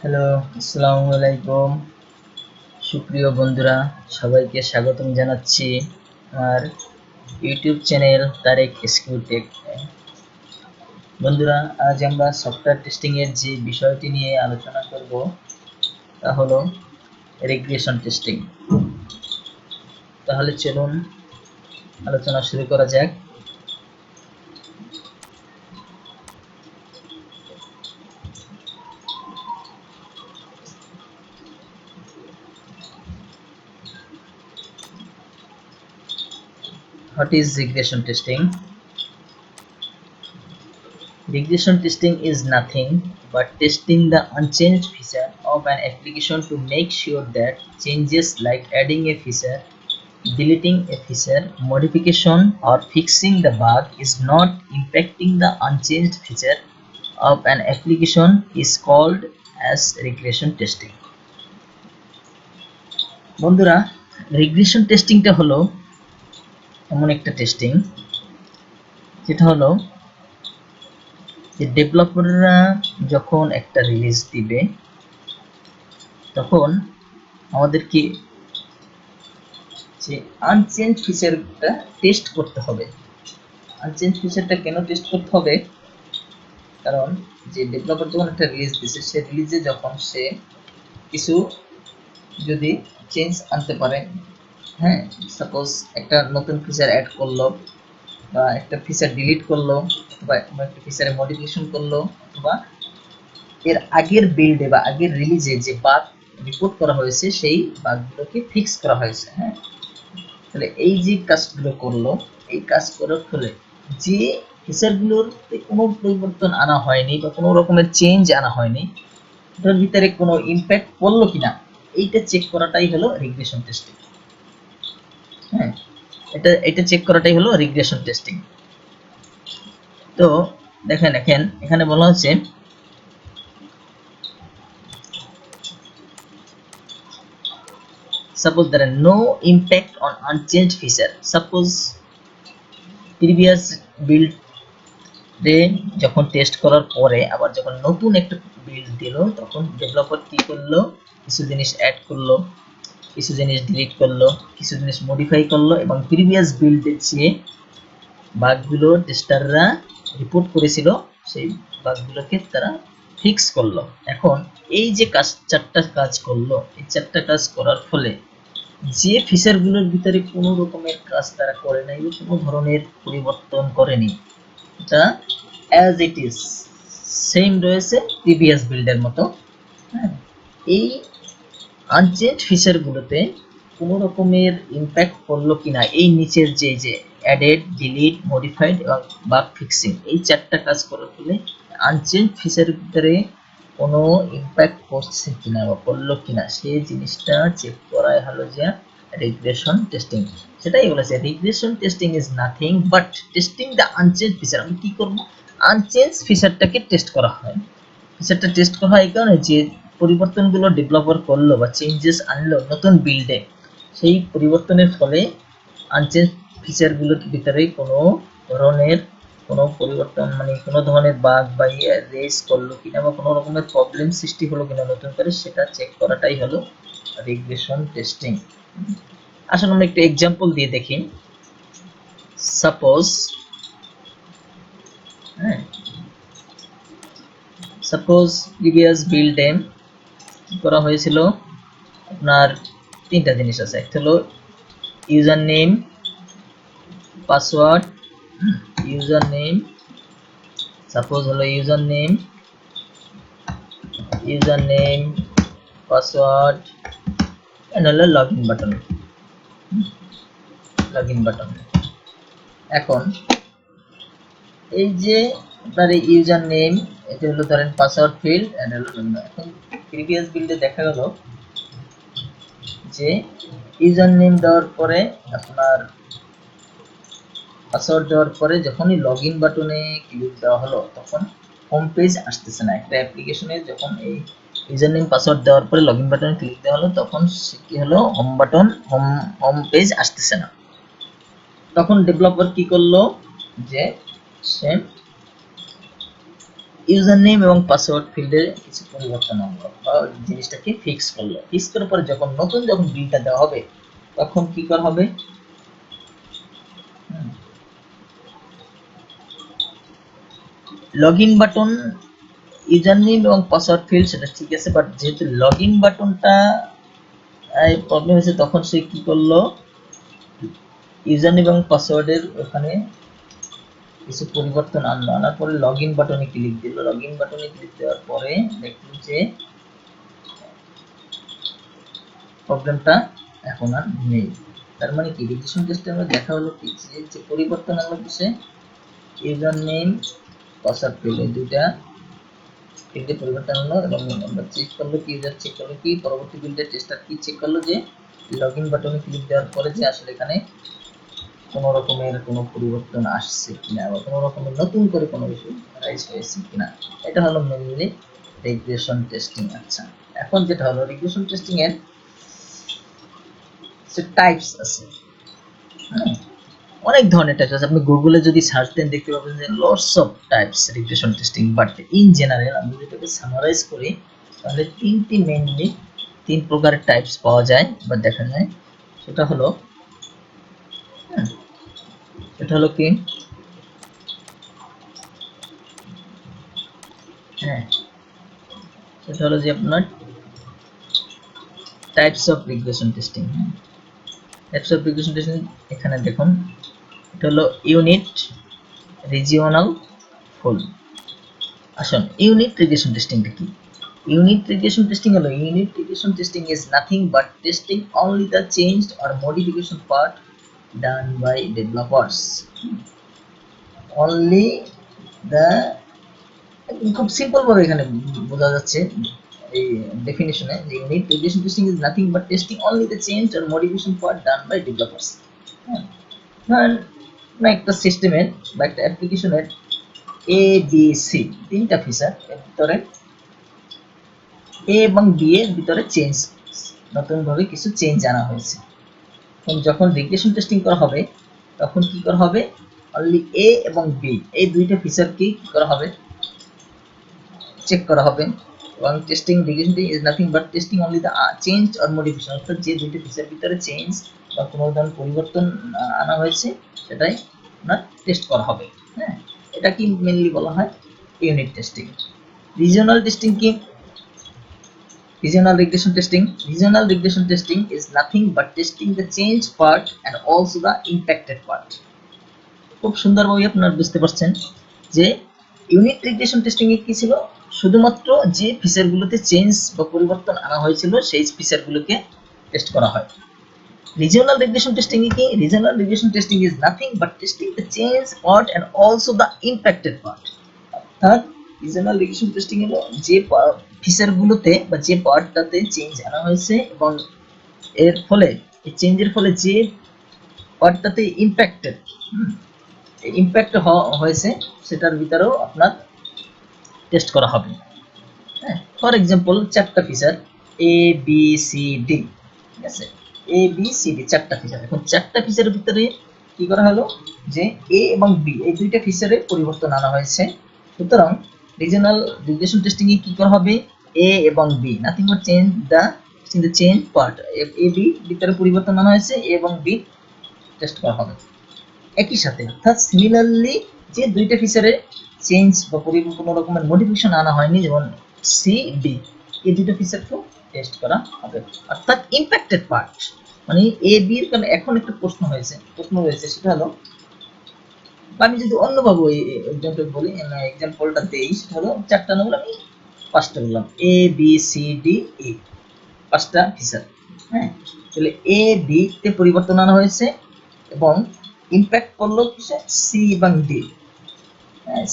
Hello, আসসালামু আলাইকুম। সুপ্রিয় বন্ধুরা, সবাইকে স্বাগতম জানাচ্ছি আমার YouTube channel Tareq SQ tech. বন্ধুরা, আজ আমরা সফটওয়্যার টেস্টিং এর যে বিষয়টি নিয়ে আলোচনা করব তা হলো রিগ্রেশন টেস্টিং। তাহলে চলুন আলোচনা শুরু করা যাক। What is regression testing? Regression testing is nothing but testing the unchanged feature of an application to make sure that changes like adding a feature, deleting a feature, modification or fixing the bug is not impacting the unchanged feature of an application is called as regression testing. বন্ধুরা, regression টেস্টিংটা হলো এমন একটা testing যেটা হলো যে ডেভেলপাররা যখন একটা release দিবে তখন আমাদেরকে যে আনচেঞ্জ ফিচারটা টেস্ট করতে হবে। আনচেঞ্জ ফিচারটা কেন টেস্ট করতে হবে? কারণ যে ডেভেলপার যখন একটা রিলিজ দিচ্ছে, সে রিলিজে যখন সে কিছু যদি চেঞ্জ আনতে পারে, হ্যাঁ, সাপোজ একটা নতুন ফিচার অ্যাড করলো বা একটা ফিচার ডিলিট করলো বা একটা ফিচারে মডিফিকেশন করলো অথবা এর আগের বিল্ডে বা আগের রিলিজে যে বাগ রিপোর্ট করা হয়েছে সেই বাগগুলোকে ফিক্স করা হয়েছে। হ্যাঁ, তাহলে এই যে কাজগুলো করলো, এই কাজ করার ফলে যে ফিচারগুলোতে কোনো পরিবর্তন আনা হয়নি বা কোনো রকমের চেঞ্জ আনা হয়নি, এটার ভিতরে কোনো ইম্প্যাক্ট পড়লো কিনা, এইটা চেক করাটাই হলো রিগ্রেশন টেস্টিং। হ্যাঁ, এটা চেক করাটাই হলো রিগ্রেশন টেস্টিং। তো দেখেন এখানে বলা হচ্ছে suppose there are no impact on unchanged feature. Suppose previous build যখন টেস্ট করার পরে আবার যখন নতুন একটা বিল্ড দিল, তখন ডেভেলপার কি করলো, কিছু জিনিস অ্যাড করলো, কিছু জিনিস ডিলিট করলো, কিছু জিনিস মডিফাই করলো এবং প্রিভিয়াস বিল্ডের যে বাগগুলো টেস্টাররা রিপোর্ট করেছিল সেই বাগগুলোকে তারা ফিক্স করলো। এখন এই যে চারটা কাজ করলো, এই চারটা কাজ করার ফলে যে ফিচারগুলোর ভিতরে কোনো রকমের কাজ তারা করে নাই, কোনো ধরনের পরিবর্তন করেনি, এটা অ্যাজ ইট ইজ সেম রয়েছে প্রিভিয়াস বিল্ডের মতো। হ্যাঁ, এই আনচেঞ্জ ফিচারগুলোতে কোনো রকমের ইম্প্যাক্ট পড়লো কিনা, এই নিচের যে অ্যাডেড, ডিলিট, মডিফাইড এবং বাগ ফিক্সিং, এই চারটা কাজ করার ফলে আনচেঞ্জ ফিচারের ভিতরে কোনো ইম্প্যাক্ট পড়ছে কিনা বা পড়লো কিনা সেই জিনিসটা চেক করাই হলো যে রিগ্রেশন টেস্টিং। সেটাই বলেছে, regression testing is nothing but testing the unchange feature. আমি কি করবো, আনচেঞ্জ ফিচারটাকে টেস্ট করা হয়। ফিচারটা টেস্ট করা হয় এই কারণে যে পরিবর্তনগুলো ডেভেলপার করলো বা চেঞ্জেস আনলো নতুন বিল্ডে, সেই পরিবর্তনের ফলে আনচেঞ্জ ফিচারগুলোর ভিতরে কোনো ধরনের কোনো পরিবর্তন মানে কোনো ধরনের বাগ বা রেস করলো কিনা বা কোনো রকমের প্রবলেম সৃষ্টি হলো কিনা নতুন করে, সেটা চেক করাটাই হলো রিগ্রেশন টেস্টিং। আসলে আমরা একটা এক্সাম্পল দিয়ে দেখি। সাপোজ প্রিভিয়াস বিল্ডে কি করা হয়েছিল, আপনার তিনটা জিনিস আছে। একটা হলো user name, password, user name, suppose হলো ইউজার নেম পাসওয়ার্ড এন্ড হলো লগইন বাটন। এখন এই যে আপনার এই ইউজার নেম, এটা হলো ধরেন পাসওয়ার্ড ফিল্ড এন্ড হলো লগইন। এখন প্রিভিয়াস বিল্ডে দেখা গেল যে ইউজার নেম দেওয়ার পরে আপনার পাসওয়ার্ড দেওয়ার পরে যখনই লগইন বাটনে ক্লিক দেওয়া হলো তখন হোম পেজ আসতেছে না। একটা অ্যাপ্লিকেশনে যখন এই ইউজার নেম পাসওয়ার্ড দেওয়ার পরে লগইন বাটনে ক্লিক দেওয়া হলো তখন কি হলো, হোম পেজ আসতেছে না। তখন ডেভেলপার কি করলো যে সে ইউজার নেম এবং পাসওয়ার্ড ফিল্ডে কিছু পরিবর্তন আনলো বা জিনিসটাকে ফিক্স করলো। ফিক্স করার পরে যখন বিলটা দেওয়া হবে তখন কি করা হবে, লগইন বাটন ইউজার নেম এবং পাসওয়ার্ড ফিল্ড সেটা ঠিক আছে, বাট যেহেতু লগইন বাটনটা প্রবলেম হয়েছে তখন সে কি করলো, ইউজার নেম এবং পাসওয়ার্ডের ওখানে কিছু পরিবর্তন আনলো। আনার পরে লগইন বাটনে ক্লিক দিল। লগইন বাটনে ক্লিক দেওয়ার পরে দেখলো যে প্রবলেমটা এখন আর নেই। তার মানে কি রিগ্রেশন টেস্টে আমরা দেখা হলো কি যে পরিবর্তন আনলো কিসে, ইউজার নেম পাসওয়ার্ড ফিল্ড এই দুইটা ফিল্ডে পরিবর্তন হলো এবং আমরা চেক করলো কি, ইউজার চেক করলো কি, পরবর্তী বিল্ডের টেস্টার কি চেক করলো যে লগইন বাটনে ক্লিক দেওয়ার পরে যে আসলে এখানে কোনো রকমের কোনো পরিবর্তন আসছে কিনা বা কোনো রকমের নতুন করে কোনো কিছু রাইজ হয়েছে কিনা। এটা হলো মেইনলি রিগ্রেশন টেস্টিং। আচ্ছা, এখন যেটা হলো রিগ্রেশন টেস্টিং এর যে টাইপস আছে, হ্যাঁ অনেক ধরনের টাইপস আছে। আপনি গুগলে যদি সার্চ দেন দেখতে পাবেন যে lots of types regression testing, but in general আমি যদি এটাকে সামারাইজ করি তাহলে তিন প্রকারের টাইপস পাওয়া যায় বা দেখা যায়। সেটা হলো এটা হলো কি, হ্যাঁ সেটা হলো যে আপনার types of regression testing. Types of regression testing এখানে দেখুন, এটা হলো ইউনিট, রিজিওনাল, ফুল। আসুন ইউনিট রিগ্রেশন টেস্টিংটা কি। ইউনিট রিগ্রেশন টেস্টিং হলো, unit regression testing is nothing but testing only the changed or modification part done by developers. Only the, খুব simple ভাবে এখানে বোঝা যাচ্ছে এই ডেফিনিশনে যে unit regression testing is nothing but testing only the changed or modification part done by developers. ধরেন একটা সিস্টেমের বা একটা অ্যাপ্লিকেশনের এ বি সি তিনটা ফিচার, এর ভিতরে এ এবং বি এর ভিতরে চেঞ্জ, নতুন ভাবে কিছু চেঞ্জ আনা হয়েছে। যখন রিগ্রেশন টেস্টিং করা হবে তখন কি করা হবে, অনলি এ এবং বি এই দুইটা ফিচারকে কি করা হবে, চেক করা হবে। এবং testing regression is nothing but testing only the change or modification, অর্থাৎ যে দুইটা ফিচার ভিতরে চেঞ্জ বা কোনো ধরনের পরিবর্তন আনা হয়েছে সেটাই আপনার টেস্ট করা হবে। হ্যাঁ, এটা কি মেইনলি বলা হয় ইউনিট টেস্টিং। রিজিওনাল টেস্টিং কি, regional regression testing. Regional regression testing is nothing but testing the changed part and also the impacted part. খুব সুন্দরভাবে আপনারা বুঝতে পারছেন যে ইউনিট রিগ্রেশন টেস্টিং এ কি ছিল, শুধুমাত্র যে ফিচারগুলোতে চেঞ্জ বা পরিবর্তন আনা হয়েছিল সেই ফিচারগুলোকে টেস্ট করা হয়। রিজিওনাল রিগ্রেশন টেস্টিং এ কি, regional regression testing is nothing but testing the change part and also the impacted part. অর্থাৎ রিজিওনাল রিগ্রেশন টেস্টিং হলো যে ফিচারগুলোতে বা যে পার্টটাতে চেঞ্জ আনা হয়েছে এবং এর ফলে এই চেঞ্জের ফলে যে পার্টটাতে ইম্প্যাক্ট হয়েছে সেটার ভিতরেও আপনার টেস্ট করা হবে। হ্যাঁ, ফর এক্সাম্পল চারটা feature A B C D, ঠিক আছে, এ বি সি ডি চারটা ফিচার। এখন চারটা ফিচারের ভিতরে কি করা হলো যে এ এবং বি এই দুইটা ফিচারে পরিবর্তন আনা হয়েছে। সুতরাং রিজিওনাল রিগ্রেশন টেস্টিং এ কি করা হবে, এ এবং B nothing but change part, A B ভিতরে পরিবর্তন আনা হয়েছে, এ এবং বি টেস্ট করা হবে একই সাথে। অর্থাৎ সিমিলারলি যে দুইটা ফিচারে চেঞ্জ বা কোনো রকমের মডিফিকেশন আনা হয়নি, যেমন সি ডি, এই দুটো ফিচারকেও টেস্ট করা হবে। অর্থাৎ ইম্প্যাক্টেড পার্ট মানে এ বি এর কারণে এখন একটা প্রশ্ন রয়েছে সেটা হলো, আমি যদি অন্যভাবে ওই এক্সাম্পল বলি, এক্সাম্পলটা দেই, সেটা হলো চারটা না বলে আমি পাঁচটা বললাম, A B C D E, পাঁচটা ফিচার। হ্যাঁ, তাহলে এ বি তে পরিবর্তন আনা হয়েছে এবং ইম্প্যাক্ট করলো কিসে, সি এবং ডি।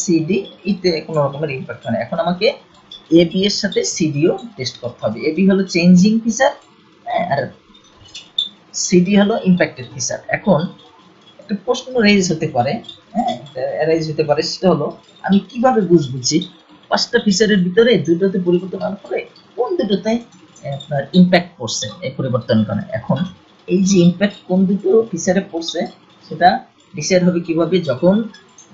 সি ডি ইতে কোনো রকমের ইম্প্যাক্ট হয় না। এখন আমাকে এ বি এর সাথে সি ডিও টেস্ট করতে হবে। এ বি হলো চেঞ্জিং ফিচার আর সি ডি হলো ইম্প্যাক্টেড ফিচার। এখন একটা প্রশ্ন রেজ হতে পারে, সেটা হলো আমি কিভাবে বুঝবো যে পাঁচটা ফিচারের ভিতরে দুটোতে পরিবর্তন আনার ফলে কোন দুটোতে আপনার ইম্প্যাক্ট পড়ছে এই পরিবর্তনের কারণে। এখন এই যে ইম্প্যাক্ট কোন দুটো ফিচারে পড়ছে সেটা ডিসাইড হবে কিভাবে, যখন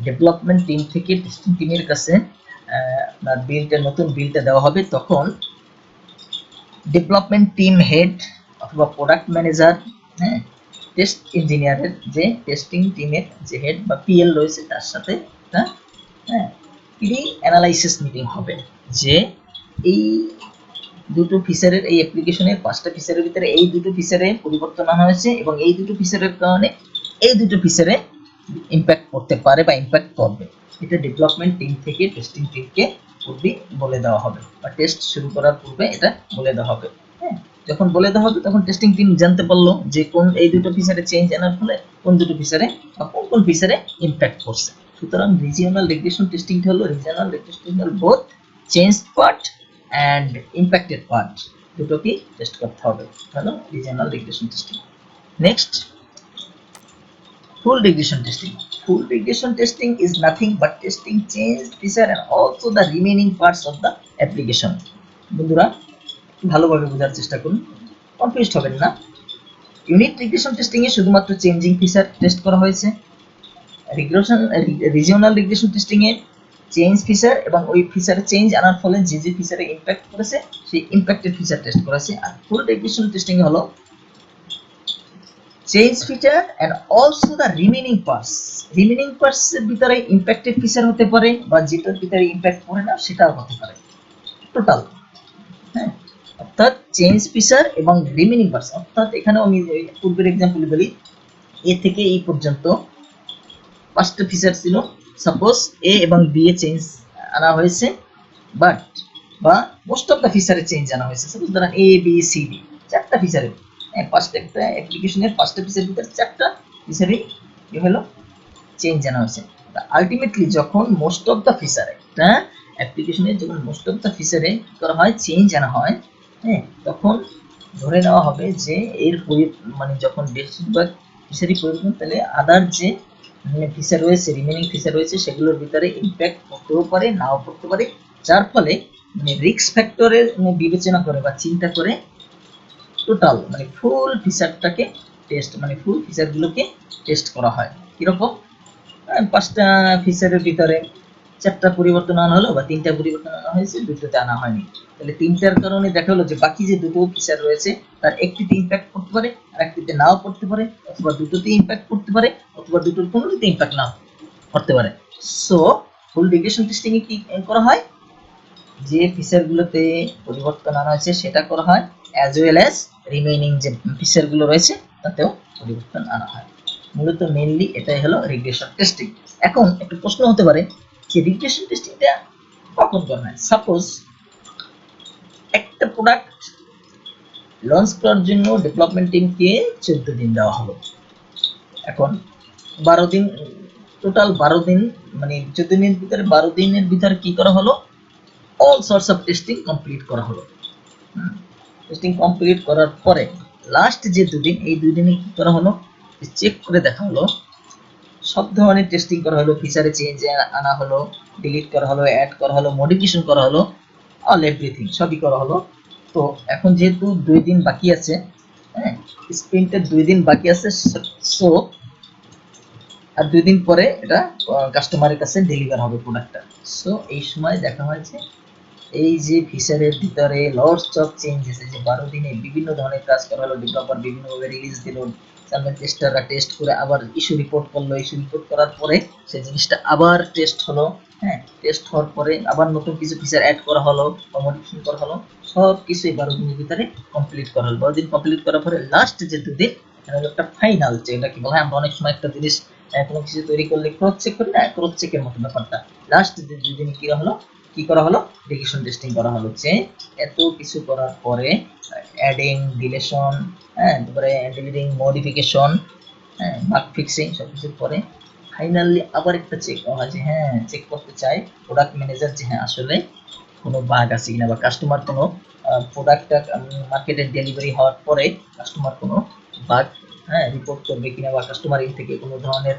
ডেভেলপমেন্ট টিম থেকে টেস্টিং টিমের কাছে আপনার বিলটা নতুন বিলটা দেওয়া হবে, তখন ডেভেলপমেন্ট টিম হেড অথবা প্রোডাক্ট ম্যানেজার, হ্যাঁ, টেস্ট ইঞ্জিনিয়ারের যে টেস্টিং টিমের যে হেড বা পিএল রয়েছে তার সাথে একটা, হ্যাঁ, প্রি অ্যানালাইসিস মিটিং হবে যে এই দুটো ফিচারের, এই অ্যাপ্লিকেশনের 5টা ফিচারের ভিতরে এই দুটো ফিচারে পরিবর্তন আনা হয়েছে এবং এই দুটো ফিচারের কারণে এই দুটো ফিচারে ইম্প্যাক্ট করতে পারে বা ইম্প্যাক্ট করবে। এটা ডেভেলপমেন্ট টিম থেকে টেস্টিং টিমকে পূর্বে বলে দেওয়া হবে বা টেস্ট শুরু করার পূর্বে এটা বলে দেওয়া হবে। হ্যাঁ, যখন বলে দেওয়া হবে তখন টেস্টিং টিম জানতে পারলো যে কোন এই দুটো ফিচারে চেঞ্জ আনার ফলে কোন দুটো ফিচারে বা কোন কোন ফিচারে ইম্প্যাক্ট করছে। সুতরাং রিজিওনাল রিগ্রেশন টেস্টিং হলো regional regression both change part and impacted part দুটোকেই টেস্ট করতে হবে, হলো regional regression testing. Next, full regression testing. Full regression testing is nothing but testing changed feature and also the remaining parts of the application. বন্ধুরা ভালোভাবে বোঝার চেষ্টা করুন, confused হবেন না। ইউনিট রিগ্রেশন টেস্টিং এ শুধুমাত্র চেঞ্জিং ফিচার টেস্ট করা হয়েছে। রিজিওনাল রিগ্রেশন টেস্টিং এ চেঞ্জ ফিচার এবং ওই ফিচারে চেঞ্জ আনার ফলে যে যে ফিচারে ইম্প্যাক্ট করেছে সেই ইম্প্যাক্টেড ফিচার টেস্ট করেছে। আর ফুল রিগ্রেশন টেস্টিং এ হলো change feature and also the remaining parts. Remaining parts এর ভিতরে ইম্প্যাক্টেড ফিচার হতে পারে বা যেটার ভিতরে ইম্প্যাক্ট করে না সেটাও হতে পারে, টোটাল। হ্যাঁ, অর্থাৎ চেঞ্জ ফিচার এবং রিমেনিং পার্টস, অর্থাৎ এখানেও আমি পূর্বের এক্সাম্পল বলি, এ থেকে এই পর্যন্ত 5টা ফিচার ছিল, সাপোজ এ এবং বি এ চেঞ্জ আনা হয়েছে, বাট বা মোস্ট অফ দ্য ফিচারে চেঞ্জ আনা হয়েছে। সাপোজ ধরেন এ বি সি ডি 4টা ফিচারে, পাঁচটা একটা অ্যাপ্লিকেশনের 5টা ফিচার ভিতরে 4টা ফিচারে কি হলো চেঞ্জ আনা হয়েছে। আলটিমেটলি যখন মোস্ট অফ দ্য ফিচার, একটা অ্যাপ্লিকেশনের যখন মোস্ট অফ দ্য ফিচারে করা হয় চেঞ্জ আনা হয়, হ্যাঁ, তখন ধরে নেওয়া হবে যে এর মানে যখন বেশিরভাগ ফিচারই পরিবর্তন, তাহলে আদার যে ফিচার রয়েছে, রিমেনিং ফিচার রয়েছে সেগুলোর ভিতরে ইম্প্যাক্ট করতেও পারে নাও করতে পারে, যার ফলে মানে রিস্ক ফ্যাক্টরের বিবেচনা করে বা চিন্তা করে টোটাল মানে ফুল ফিচারটাকে টেস্ট, মানে ফুল ফিচারগুলোকে টেস্ট করা হয়। কিরকম, 5টা ফিচারের ভিতরে 4টা পরিবর্তন আনা হলো বা 3টা পরিবর্তন আনা হয়েছে, দুটোতে আনা হয়নি, তাহলে 3টার কারণে দেখা হলো যে বাকি যে দুটো ফিচার রয়েছে তার একটিতে ইম্প্যাক্ট করতে পারে আর একটিতে নাও করতে পারে, অথবা দুটোতে ইম্প্যাক্ট করতে পারে অথবা দুটোর কোনোটিতে ইম্প্যাক্ট নাও করতে পারে। সো ফুল রিগ্রেশন টেস্টিং এ কি করা হয়, যে ফিচারগুলোতে পরিবর্তন আনা হয়েছে সেটা করা হয়, অ্যাজ ওয়েল অ্যাজ রিমেইনিং যে ফিচারগুলো রয়েছে তাতেও পরিবর্তন আনা হয়। মূলত মেইনলি এটাই হলো রিগ্রেশন টেস্টিং। এখন একটা প্রশ্ন হতে পারে যে রিগ্রেশন টেস্টিংটা কখন করা হয়। সাপোজ একটা প্রোডাক্ট লঞ্চ করার জন্য ডেভেলপমেন্ট টিমকে 14 দিন দেওয়া হলো। এখন 12 দিন, টোটাল 12 দিন, মানে 14 দিনের ভিতরে 12 দিনের ভিতরে কি করা হলো, all sorts of testing complete করা হলো। টেস্টিং কমপ্লিট করার পরে লাস্ট যে 2 দিন, এই 2 দিনে কি করা হলো, চেক করে দেখা হলো, সব ধরনের টেস্টিং করা হলো, ফিচারে চেঞ্জ আনা হলো, ডিলিট করা হলো, অ্যাড করা হলো, মডিফিকেশন করা হলো, অল এভরিথিং সবই করা হলো। তো এখন যেহেতু 2 দিন বাকি আছে, হ্যাঁ, স্প্রিন্টের 2 দিন বাকি আছে, সো আর 2 দিন পরে এটা কাস্টমারের কাছে ডেলিভার হবে প্রোডাক্টটা। সো এই সময় দেখা হয়েছে এই যে ফিচারের ভিতরে লটস অফ চেঞ্জেস, যে 12 দিনে বিভিন্ন ধরনের কাজ করা হলো, ডেভেলপার বিভিন্নভাবে রিলিজ দিল, তারপরে টেস্টাররা টেস্ট করে আবার ইস্যু রিপোর্ট করলো, ইস্যু রিপোর্ট করার পরে সেই জিনিসটা আবার টেস্ট হলো, হ্যাঁ, টেস্ট হওয়ার পরে আবার নতুন কিছু ফিচার অ্যাড করা হলো বা মডিফিকেশন করা হলো, সব কিছুই 12 দিনের ভিতরে কমপ্লিট করা হলো। 12 দিন কমপ্লিট করার পরে লাস্ট যে 2 দিন, এখানে হলো একটা ফাইনাল, যেটা কি বলা হয়, আমরা অনেক সময় একটা জিনিস কোনো কিছু তৈরি করলে ক্রস চেক করি না, ক্রস চেকের মতো ব্যাপারটা। লাস্ট যে 2 দিন কি করা হলো, রিগ্রেশন টেস্টিং করা হলো, যে এত কিছু করার পরে অ্যাডিং, ডিলিশন, হ্যাঁ, তারপরে ডিলিটিং, মডিফিকেশন, হ্যাঁ, বাগ ফিক্সিং সব কিছুর পরে ফাইনালি আবার একটা চেক করা হয়, যে হ্যাঁ, চেক করতে চাই প্রোডাক্ট ম্যানেজার যে হ্যাঁ আসলে কোনো বাগ আছে কিনা, বা কাস্টমার কোনো প্রোডাক্টটা মার্কেটে ডেলিভারি হওয়ার পরে কাস্টমার কোনো বাগ, হ্যাঁ, রিপোর্ট করবে কিনা, বা কাস্টমার থেকে কোনো ধরনের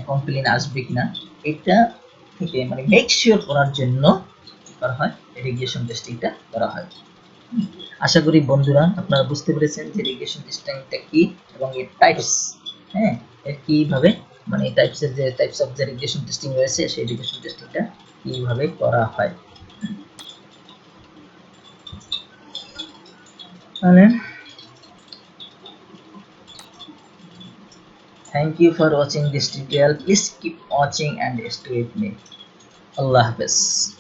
কমপ্লেন আসবে কিনা, এটা থেকে মানে মেক শিওর করার জন্য করা হয় রিগ্রেশন টেস্টিংটা করা হয়। আশা করি বন্ধুরা আপনারা বুঝতে পেরেছেন যে রিগ্রেশন টেস্টিংটা কি এবং এর টাইপস, হ্যাঁ, এর কিভাবে মানে টাইপস অফ যে রিগ্রেশন টেস্টিং রয়েছে সেই রিগ্রেশন টেস্টিংটা কিভাবে করা হয়। তাহলে thank you for watching this tutorial. Please keep watching and stay with me. Allah Hafiz.